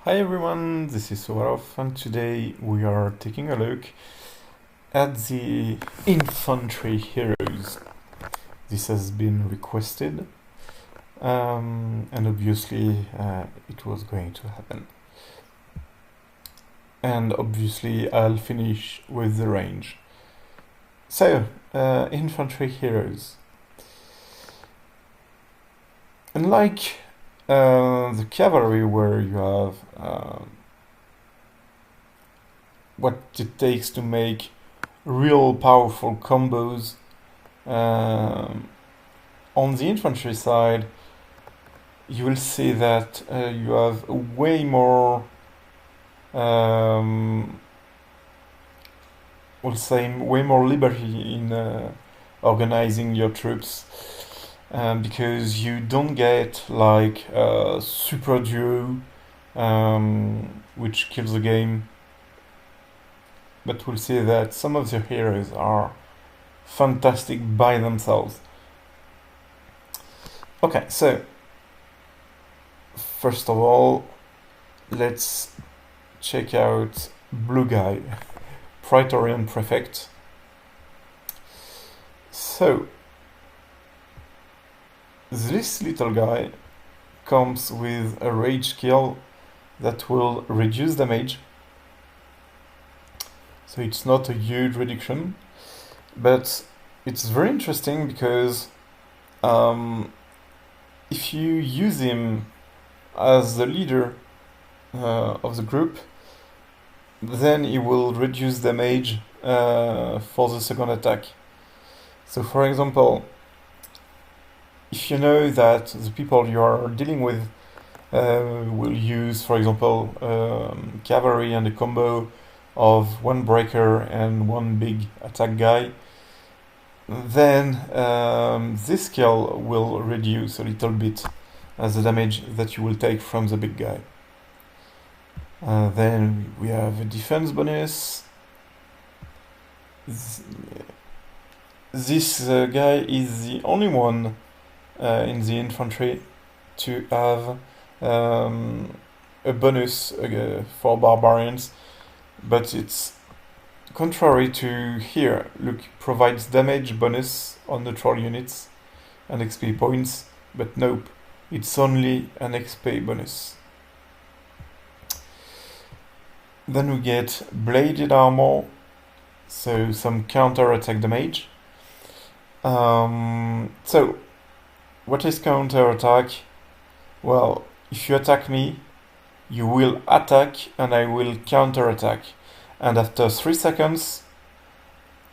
Hi everyone, this is Suvarov, and today we are taking a look at the Infantry heroes. This has been requested, and obviously it was going to happen. And obviously I'll finish with the range. So, Infantry heroes. Unlike the cavalry, where you have what it takes to make real powerful combos, on the infantry side, you will see that you have way more, we'll say, way more liberty in organizing your troops. Because you don't get like super duo, which kills the game. But we'll see that some of the heroes are fantastic by themselves. Okay, so first of all, let's check out blue guy, Praetorium Prefect. So this little guy comes with a rage skill that will reduce damage. So it's not a huge reduction, but it's very interesting because if you use him as the leader of the group, then he will reduce damage for the second attack. So for example, if you know that the people you are dealing with will use, for example, cavalry and a combo of one breaker and one big attack guy, then this skill will reduce a little bit the damage that you will take from the big guy. Then we have a defense bonus. This guy is the only one in the infantry to have a bonus for barbarians, but it's contrary to here. Look, provides damage bonus on neutral units and XP points, but nope, it's only an XP bonus. Then we get bladed armor, so some counter attack damage. So what is counter-attack? Well, if you attack me, you will attack and I will counter-attack. And after 3 seconds,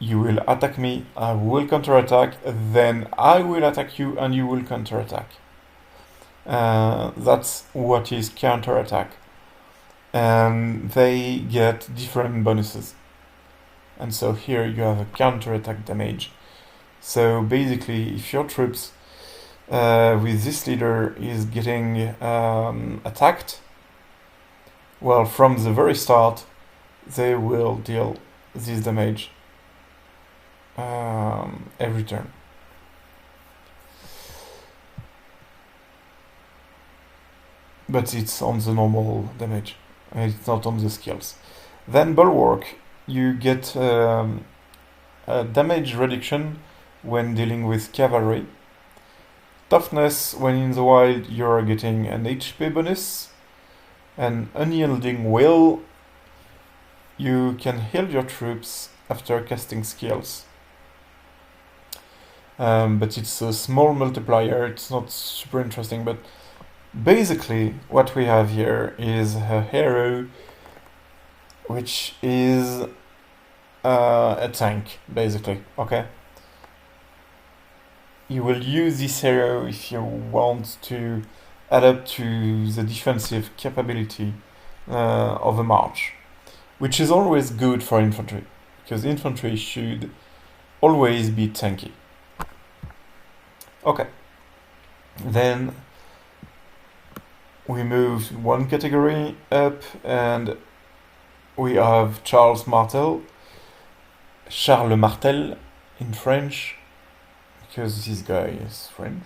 you will attack me, I will counter-attack, then I will attack you and you will counter-attack. That's what is counter-attack. And they get different bonuses. And so here you have a counter-attack damage. So basically, if your troops with this leader is getting attacked, well, from the very start, they will deal this damage every turn. But it's on the normal damage, it's not on the skills. Then Bulwark, you get a damage reduction when dealing with cavalry. Toughness, when in the wild, you're getting an HP bonus. And Unyielding Will, you can heal your troops after casting skills. But it's a small multiplier, it's not super interesting, but basically what we have here is a hero which is a tank, basically, okay? You will use this hero if you want to add up to the defensive capability of a march, which is always good for infantry, because infantry should always be tanky. Okay, then we move one category up and we have Charles Martel, Charles Martel in French, because this guy is French.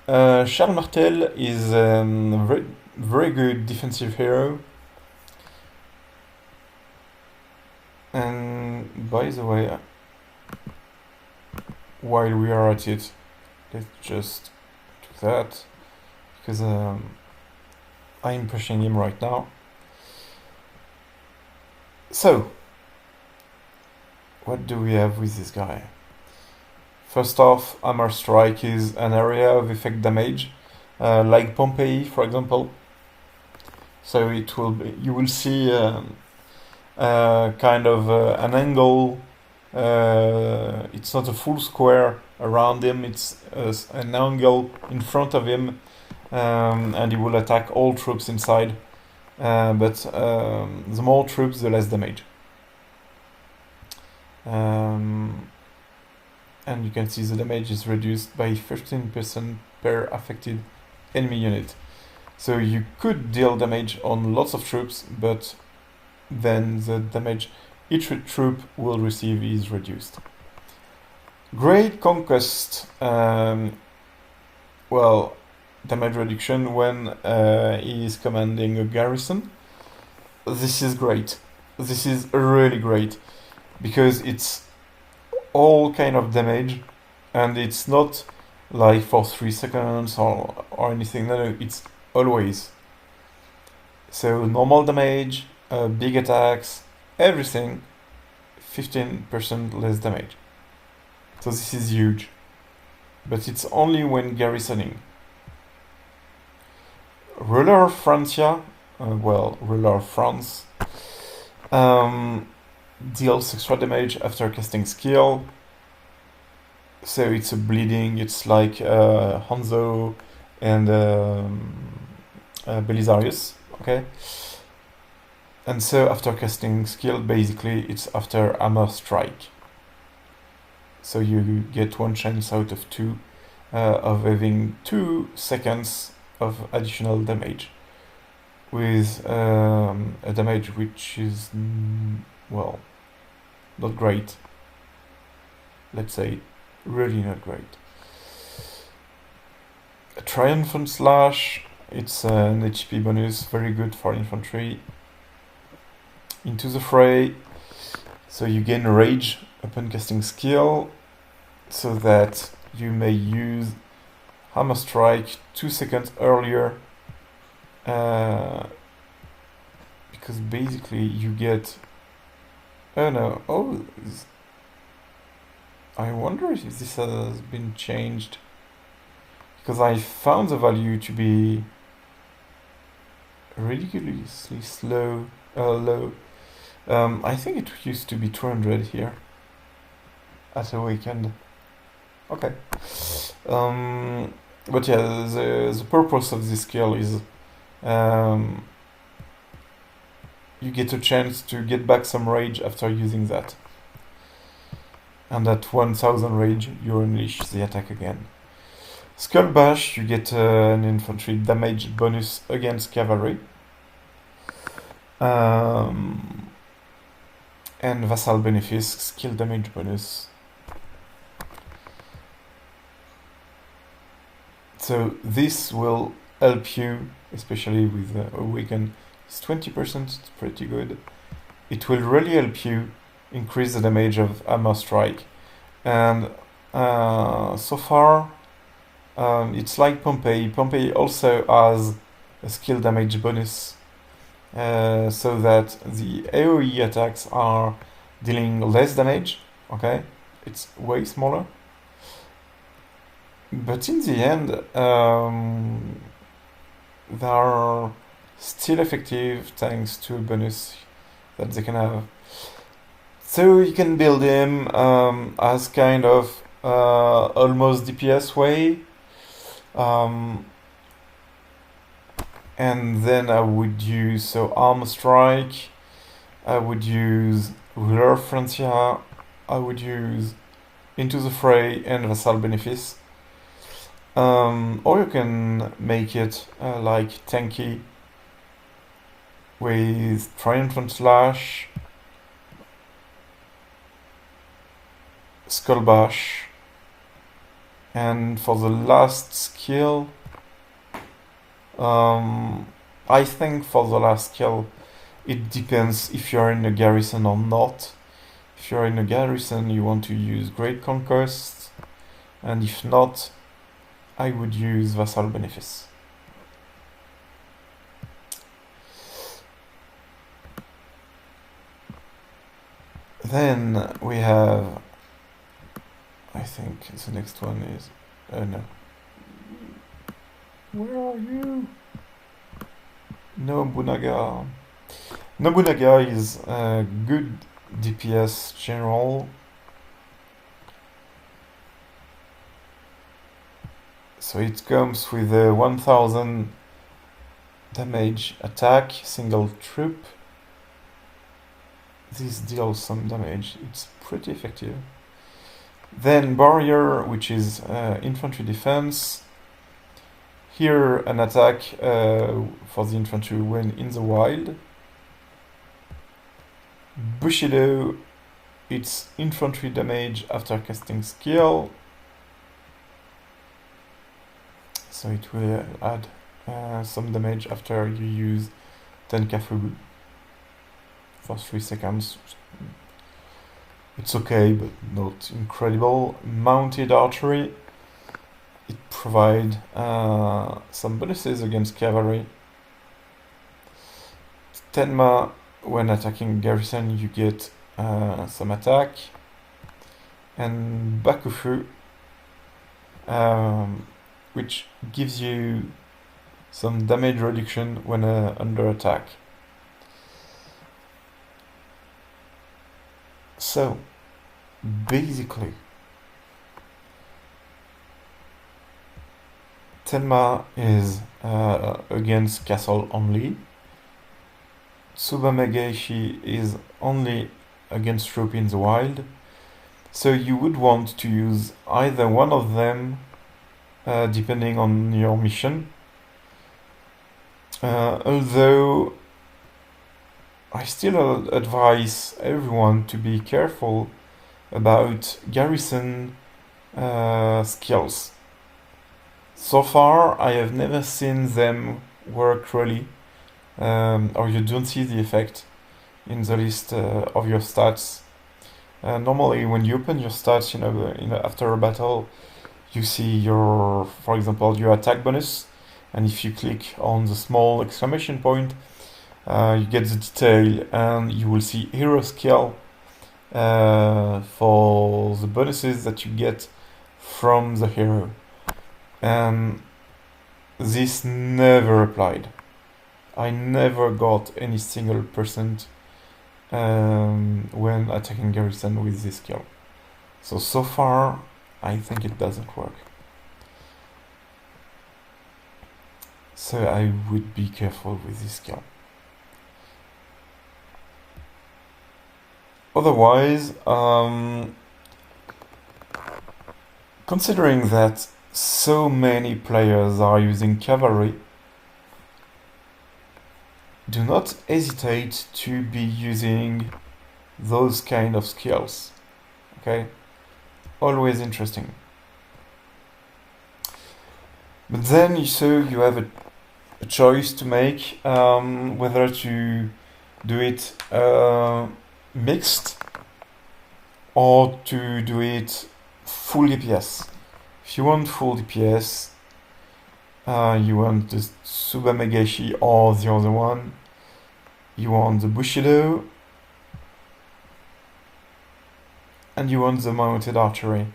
Charles Martel is very good defensive hero. And by the way, while we are at it, let's just do that, because I'm pushing him right now. So, what do we have with this guy? First off, Hammer Strike is an area of effect damage, like Pompeii, for example. So it will be, you will see kind of an angle. It's not a full square around him. It's an angle in front of him, and he will attack all troops inside. But the more troops, the less damage. And you can see the damage is reduced by 15% per affected enemy unit. So you could deal damage on lots of troops, but then the damage each troop will receive is reduced. Great Conquest, well, damage reduction when he is commanding a garrison. This is great. This is really great, because it's all kind of damage, and it's not like for 3 seconds or anything. No, it's always. So normal damage, big attacks, everything, 15% less damage. So this is huge. But it's only when garrisoning. Ruler of Francia, Ruler of France, deals extra damage after casting skill. So it's a bleeding, it's like Hanzo and Belisarius, okay? And so after casting skill, basically it's after Hammer Strike. So you get one chance out of 2 of having 2 seconds of additional damage, with a damage which is, well, not great. Let's say really not great. A Triumphant Slash, it's an HP bonus, very good for infantry. Into the Fray, so you gain rage upon casting skill, so that you may use Hammer Strike 2 seconds earlier, because basically you get, I wonder if this has been changed, because I found the value to be ridiculously low. I think it used to be 200 here at a weekend. Okay. But yeah, the purpose of this skill is you get a chance to get back some rage after using that. And at 1000 rage, you unleash the attack again. Skull Bash, you get an infantry damage bonus against cavalry. And Vassal Benefice, skill damage bonus. So this will help you, especially with Awaken. It's 20%, it's pretty good. It will really help you increase the damage of Hammer Strike. And so far, it's like Pompeii. Pompeii also has a skill damage bonus, so that the AoE attacks are dealing less damage, okay? It's way smaller. But in the end, they are still effective thanks to a bonus that they can have. So you can build him as kind of almost DPS way. And then I would use Armor Strike, I would use Ruler of Francia, I would use Into the Fray and Vassal Benefice. Or you can make it like tanky with Triumphant Slash, Skull Bash, and for the last skill, I think for the last skill, it depends if you're in a garrison or not. If you're in a garrison, you want to use Great Conquest, and if not, I would use Vassal Benefice. Then we have, I think the next one is, no. Where are you? Nobunaga. Nobunaga is a good DPS general. So it comes with a 1000 damage attack, single troop. This deals some damage, it's pretty effective. Then Barrier, which is infantry defense. Here an attack for the infantry when in the wild. Bushido, it's infantry damage after casting skill. So it will add some damage after you use Tenkafubu for 3 seconds. It's okay, but not incredible. Mounted archery, it provides some bonuses against cavalry. Tenma, when attacking garrison, you get some attack. And Bakufu, which gives you some damage reduction when under attack. So, basically, Tenma is against castle only. Tsubamegeishi is only against troop in the wild. So you would want to use either one of them depending on your mission. Although I still advise everyone to be careful about garrison skills. So far, I have never seen them work really, or you don't see the effect in the list of your stats. Normally, when you open your stats, after a battle, you see your, for example, your attack bonus, and if you click on the small exclamation point, you get the detail, and you will see hero skill for the bonuses that you get from the hero. And this never applied. I never got any single percent when attacking garrison with this skill. So far, I think it doesn't work. So I would be careful with this skill. Otherwise, considering that so many players are using cavalry, do not hesitate to be using those kind of skills. Okay? Always interesting. But then you have a choice to make whether to do it mixed or to do it full DPS. If you want full DPS, you want the Tsubamegeshi or the other one, you want the Bushido, and you want the mounted archery.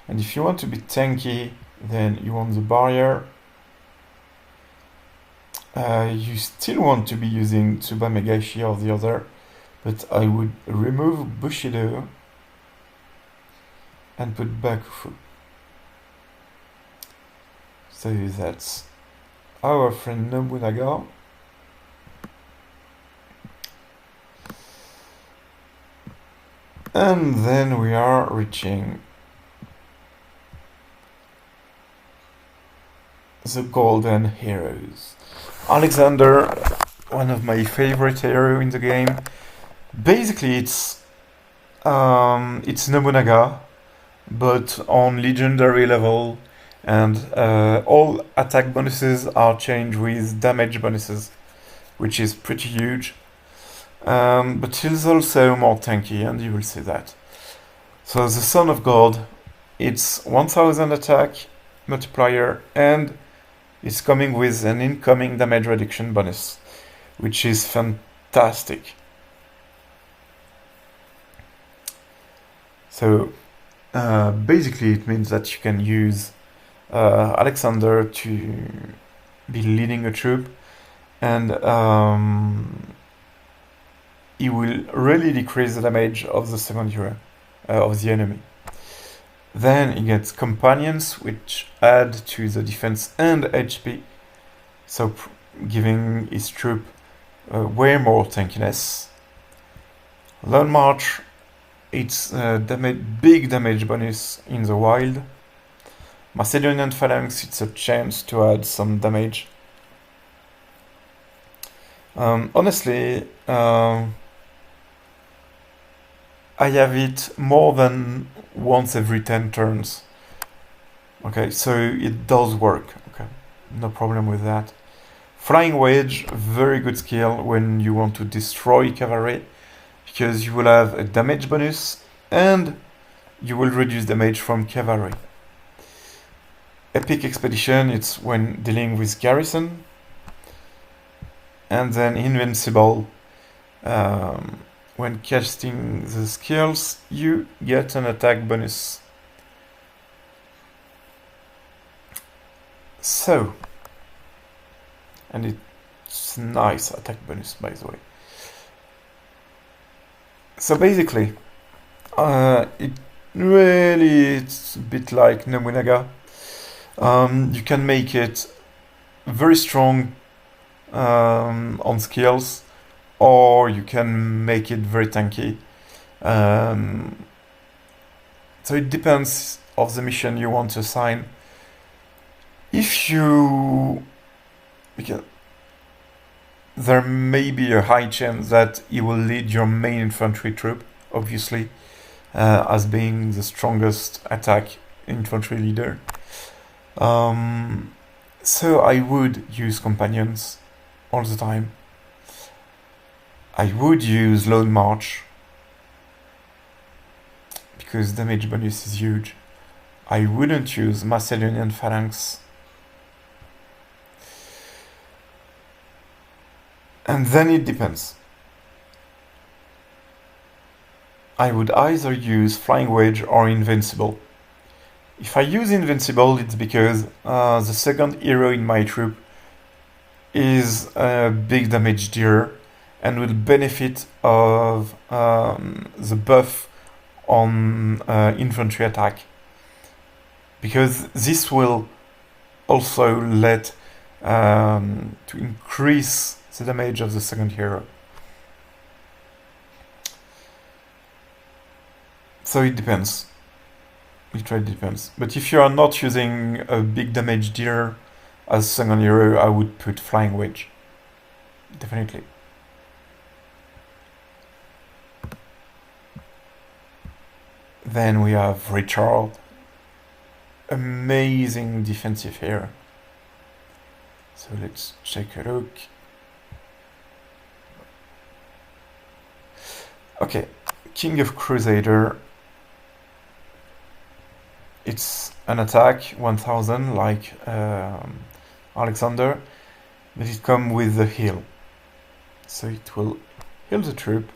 And if you want to be tanky, then you want the barrier. You still want to be using Tsubamegeshi or the other, but I would remove Bushido and put Bakufu. So that's our friend Nobunaga. And then we are reaching the golden heroes. Alexander, one of my favorite heroes in the game. Basically, it's Nobunaga, but on legendary level, and all attack bonuses are changed with damage bonuses. which is pretty huge. But he's also more tanky, and you will see that. So the Son of God, it's 1000 attack multiplier, and it's coming with an incoming damage reduction bonus, which is fantastic. So basically it means that you can use Alexander to be leading a troop, and he will really decrease the damage of the second hero of the enemy. Then he gets companions, which add to the defense and HP, so giving his troop way more tankiness. Long March, it's big damage bonus in the wild. Macedonian Phalanx, it's a chance to add some damage. Honestly, I have it more than once every 10 turns. Okay, so it does work. Okay, no problem with that. Flying Wedge, very good skill when you want to destroy cavalry, because you will have a damage bonus and you will reduce damage from cavalry. Epic Expedition, it's when dealing with garrison. And then Invincible, when casting the skills, you get an attack bonus. So, and it's nice attack bonus, by the way. So basically, it's a bit like Nobunaga. You can make it very strong on skills, or you can make it very tanky. So it depends of the mission you want to assign. Because there may be a high chance that he will lead your main infantry troop, obviously, as being the strongest attack infantry leader. So I would use companions all the time. I would use Long March, because damage bonus is huge. I wouldn't use Macedonian Phalanx. And then it depends. I would either use Flying Wedge or Invincible. If I use Invincible, it's because the second hero in my troop is a big damage dealer and will benefit of the buff on infantry attack, because this will also let to increase the damage of the second hero. So it depends. It really depends. But if you are not using a big damage dealer as second hero, I would put Flying Wedge. Definitely. Then we have Richard. Amazing defensive hero. So let's take a look. Okay, King of Crusader. It's an attack 1000 like Alexander, but it comes with the heal. So it will heal the troop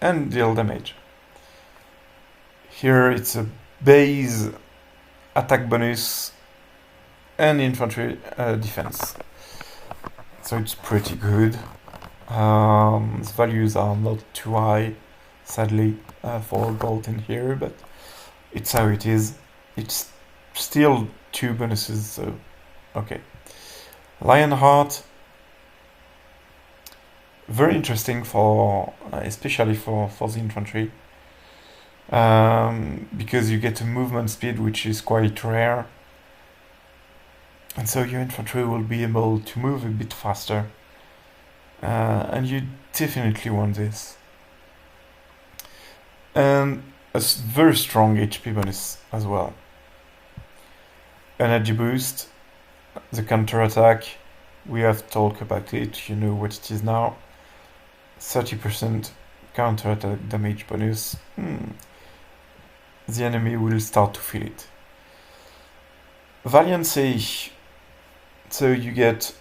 and deal damage. Here it's a base attack bonus and infantry defense. So it's pretty good. The values are not too high, sadly, for gold in here, but it's how it is. It's still 2 bonuses, so okay. Lionheart, very interesting for, especially for the infantry, because you get a movement speed which is quite rare, and so your infantry will be able to move a bit faster, and you definitely want this. And a very strong HP bonus as well. Energy boost, the counter attack, We have talked about it, you know what it is now. 30% counter-attack damage bonus. The enemy will start to feel it. Valiancy. So you get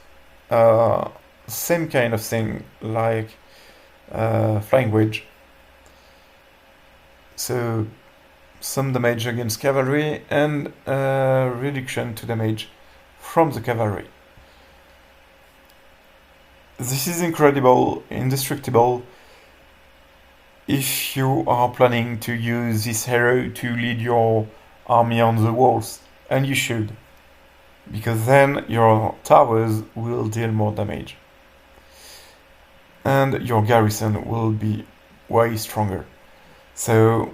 same kind of thing like Flying Wedge. So some damage against cavalry and reduction to damage from the cavalry. This is incredible, indestructible, if you are planning to use this hero to lead your army on the walls, and you should, because then your towers will deal more damage. And your garrison will be way stronger. So,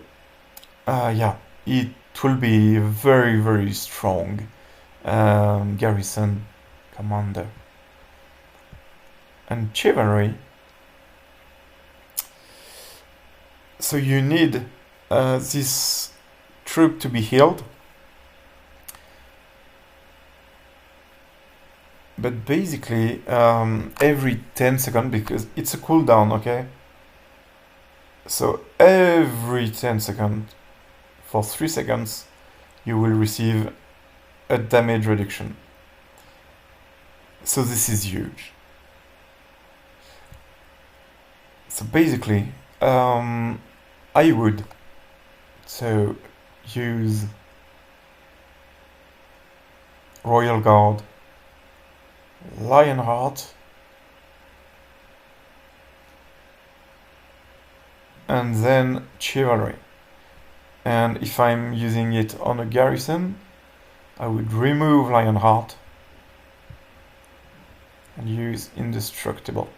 yeah, it will be a very, very strong garrison commander. And chivalry. So you need this troop to be healed. But basically, every 10 seconds, because it's a cooldown, okay? So every 10 seconds, for 3 seconds, you will receive a damage reduction. So this is huge. So basically, I would use Royal Guard, Lionheart, and then Chivalry. And if I'm using it on a garrison, I would remove Lionheart and use Indestructible.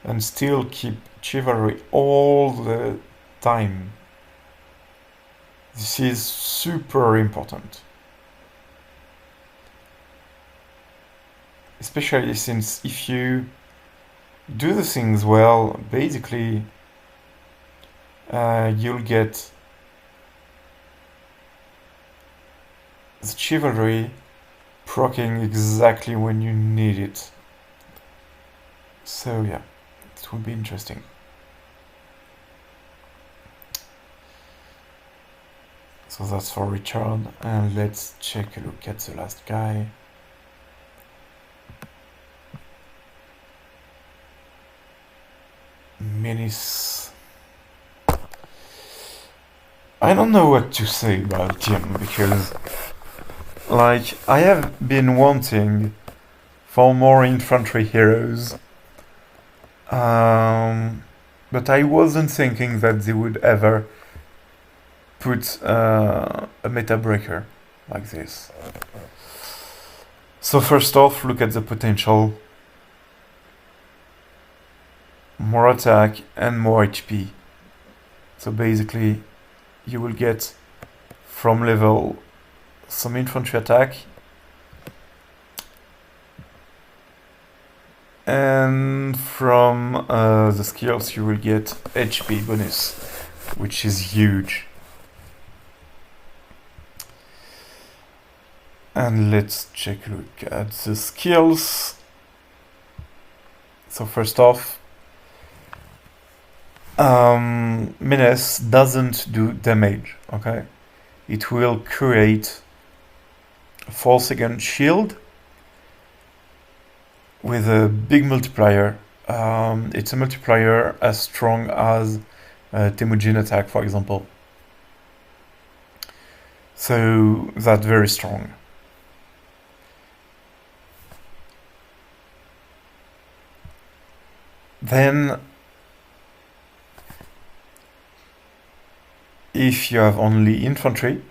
And still keep Chivalry all the time. This is super important. Especially since if you do the things well, basically you'll get the Chivalry proccing exactly when you need it. So yeah. It will be interesting. So that's for Richard, and let's check a look at the last guy. Menace. I don't know what to say about him, because like I have been wanting for more infantry heroes. But I wasn't thinking that they would ever put a meta breaker like this. So first off, look at the potential. More attack and more HP. So basically, you will get from level some infantry attack, and from the skills you will get HP bonus, which is huge. And let's take a look at the skills. So first off, Menace doesn't do damage, okay? It will create a 4-second shield with a big multiplier. It's a multiplier as strong as Temujin attack, for example. So that's very strong. Then, if you have only infantry,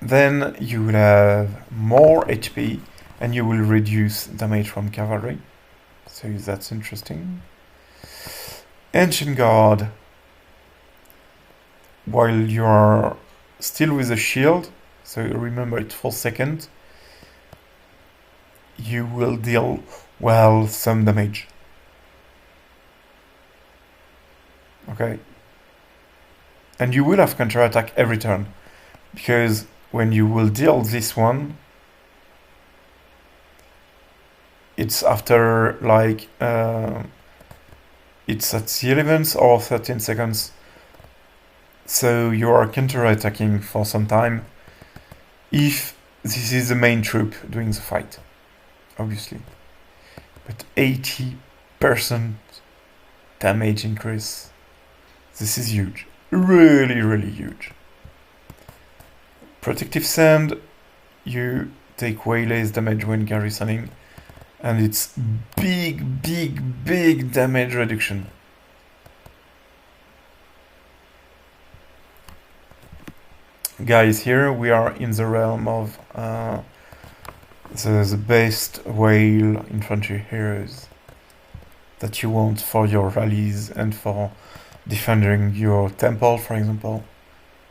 then you will have more HP and you will reduce damage from cavalry. So that's interesting. Ancient Guard, while you are still with a shield, so remember it's 4 seconds, you will deal, well, some damage. Okay? And you will have counterattack every turn, because when you will deal this one, it's after like it's at the 11th or 13 seconds. So you are counter-attacking for some time if this is the main troop doing the fight, obviously. But 80% damage increase. This is huge. Really, really huge. Protective Sand, you take way less damage when garrisoning, and it's big, big, big damage reduction. Guys, here we are in the realm of the best whale infantry heroes that you want for your rallies and for defending your temple, for example.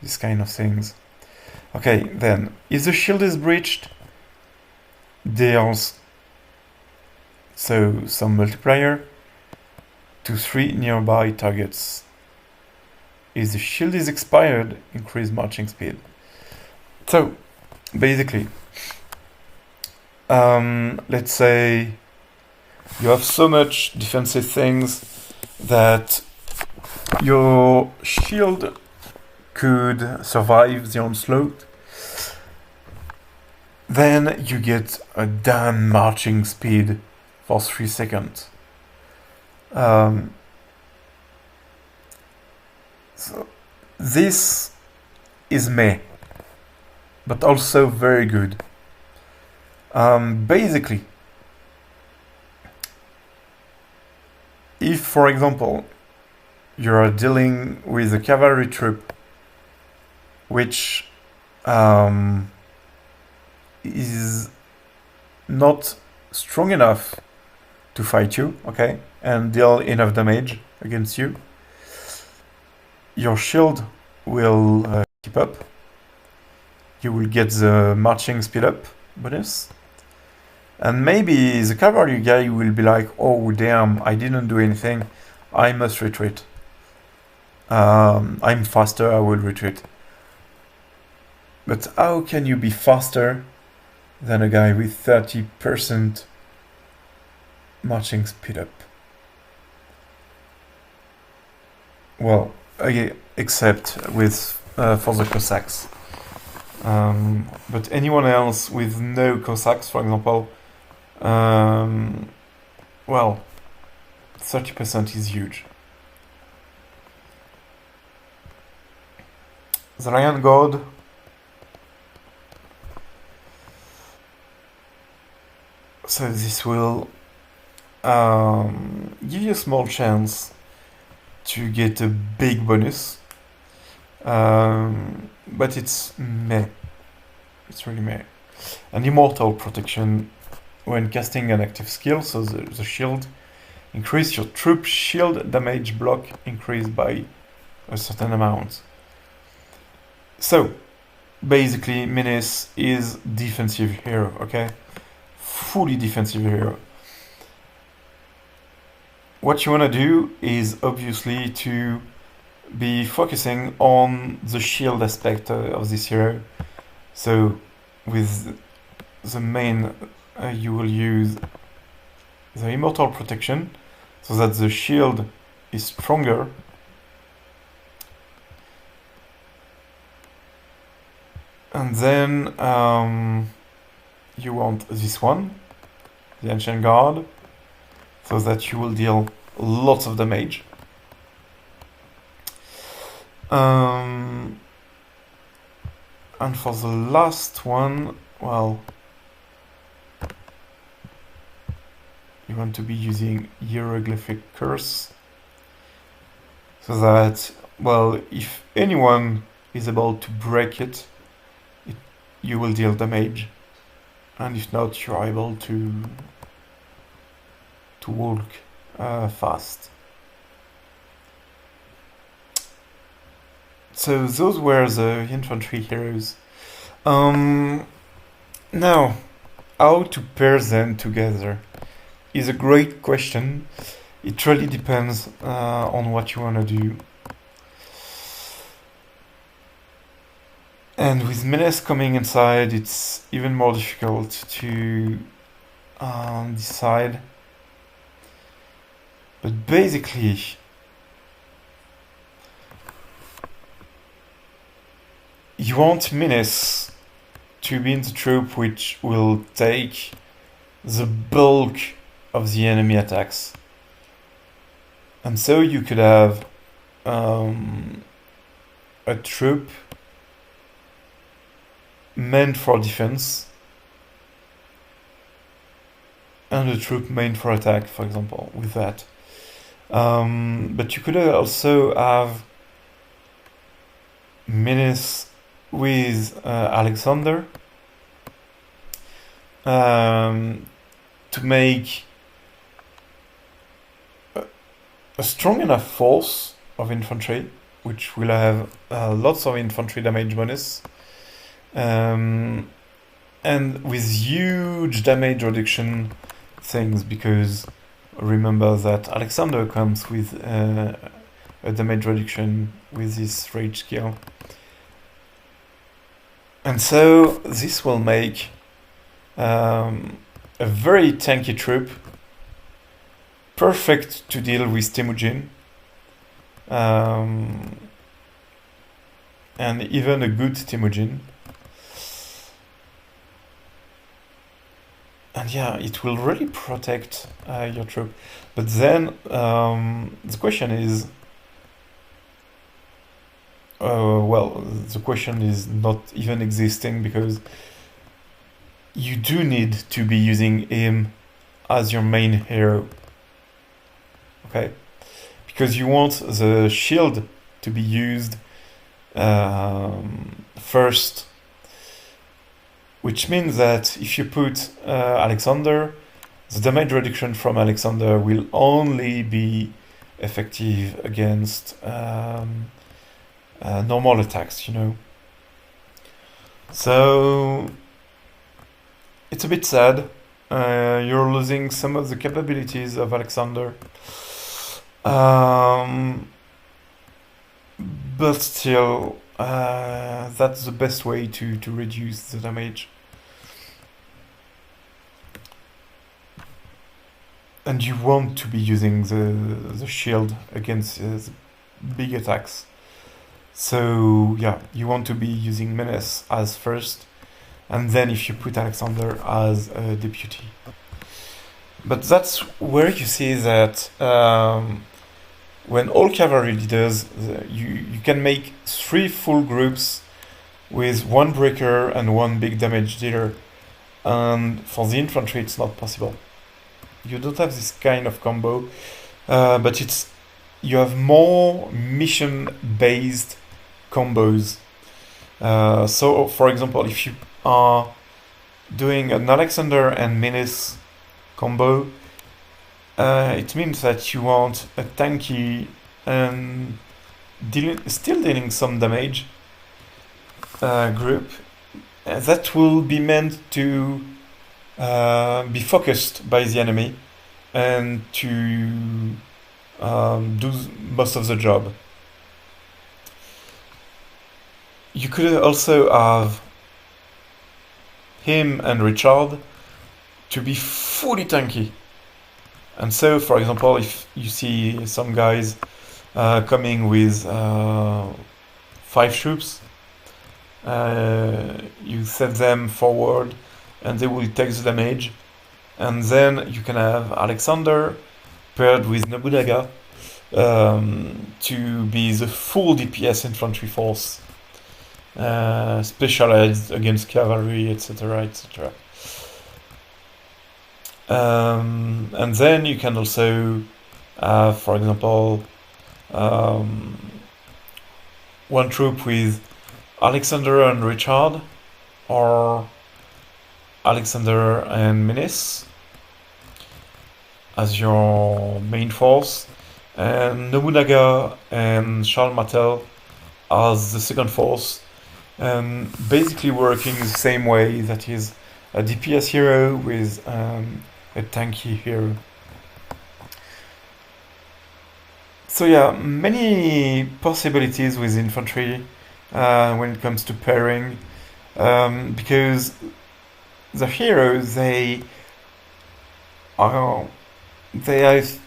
These kind of things. Okay, then, if the shield is breached, deals some multiplier to 3 nearby targets. If the shield is expired, increase marching speed. So, basically, let's say you have so much defensive things that your shield could survive the onslaught, then you get a damn marching speed for 3 seconds. So this is meh, but also very good. Basically, if, for example, you are dealing with a cavalry troop which is not strong enough to fight you, okay, and deal enough damage against you, your shield will keep up. You will get the marching speed up bonus. And maybe the cavalry guy will be like, oh damn, I didn't do anything, I must retreat. I'm faster, I will retreat. But how can you be faster than a guy with 30% marching speed up? Well, except with for the Cossacks. But anyone else with no Cossacks, for example, well, 30% is huge. The Lion God. So this will give you a small chance to get a big bonus, but it's meh. It's really meh. An immortal protection when casting an active skill, so the shield, increase your troop shield damage block increased by a certain amount. So basically, Menace is defensive hero, okay? Fully defensive hero. What you want to do is obviously to be focusing on the shield aspect of this hero. So with the main, you will use the immortal protection so that the shield is stronger. And then you want this one, the Ancient Guard, so that you will deal lots of damage. And for the last one, well, you want to be using Hieroglyphic Curse, so that, well, if anyone is able to break it, you will deal damage, and if not, you are able to walk fast. So those were the infantry heroes. Now, how to pair them together is a great question. It really depends on what you want to do. And with Menace coming inside, it's even more difficult to decide. But basically, you want Menace to be in the troop which will take the bulk of the enemy attacks. And so you could have a troop meant for defense and a troop meant for attack, for example, with that. But you could also have Menace with Alexander to make a strong enough force of infantry, which will have lots of infantry damage bonus, and with huge damage reduction things, because remember that Alexander comes with a damage reduction with his rage skill. And so this will make a very tanky troop, perfect to deal with Temujin, and even a good Temujin. And yeah, it will really protect your troop. But then the question is, the question is not even existing, because you do need to be using him as your main hero. Okay? Because you want the shield to be used first. Which means that if you put Alexander, the damage reduction from Alexander will only be effective against normal attacks, So it's a bit sad. You're losing some of the capabilities of Alexander. But still, that's the best way to reduce the damage. And you want to be using the shield against the big attacks. So yeah, you want to be using Menace as first, and then if you put Alexander as a deputy. But that's where you see that when all cavalry leaders, you can make 3 full groups with 1 breaker and 1 big damage dealer. And for the infantry, it's not possible. You don't have this kind of combo, but you have more mission-based combos. So, for example, if you are doing an Alexander and Menace combo, it means that you want a tanky and still dealing some damage group that will be meant to be focused by the enemy and to do most of the job. You could also have him and Richard to be fully tanky. And so, for example, if you see some guys coming with 5 troops, you set them forward and they will take the damage. And then you can have Alexander paired with Nobunaga to be the full DPS infantry force, specialized against cavalry, etc., etc. And then you can also have, for example, 1 troop with Alexander and Richard, or Alexander and Menace as your main force, and Nobunaga and Charles Martel as the second force, and basically working the same way, that is a DPS hero with a tanky hero. So yeah, many possibilities with infantry when it comes to pairing, because the heroes, they they have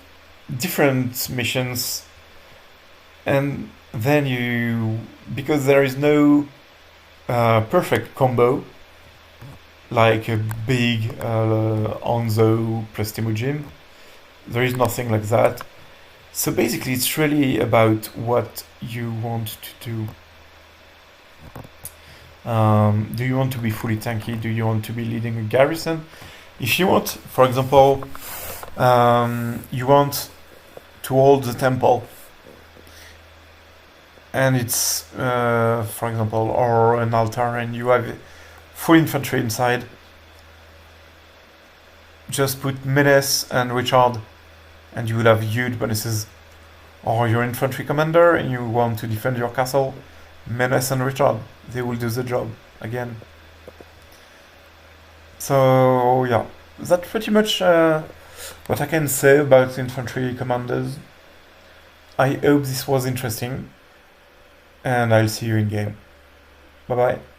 different missions, and then because there is no perfect combo like a big Onzo plus Temujin. There is nothing like that. So basically, it's really about what you want to do. Do you want to be fully tanky? Do you want to be leading a garrison? If you want, for example, you want to hold the temple, and it's, for example, or an altar, and you have full infantry inside, just put Menace and Richard, and you will have huge bonuses. Or your infantry commander, and you want to defend your castle, Menace and Richard, they will do the job again. So yeah, that's pretty much what I can say about infantry commanders. I hope this was interesting, and I'll see you in game. Bye bye.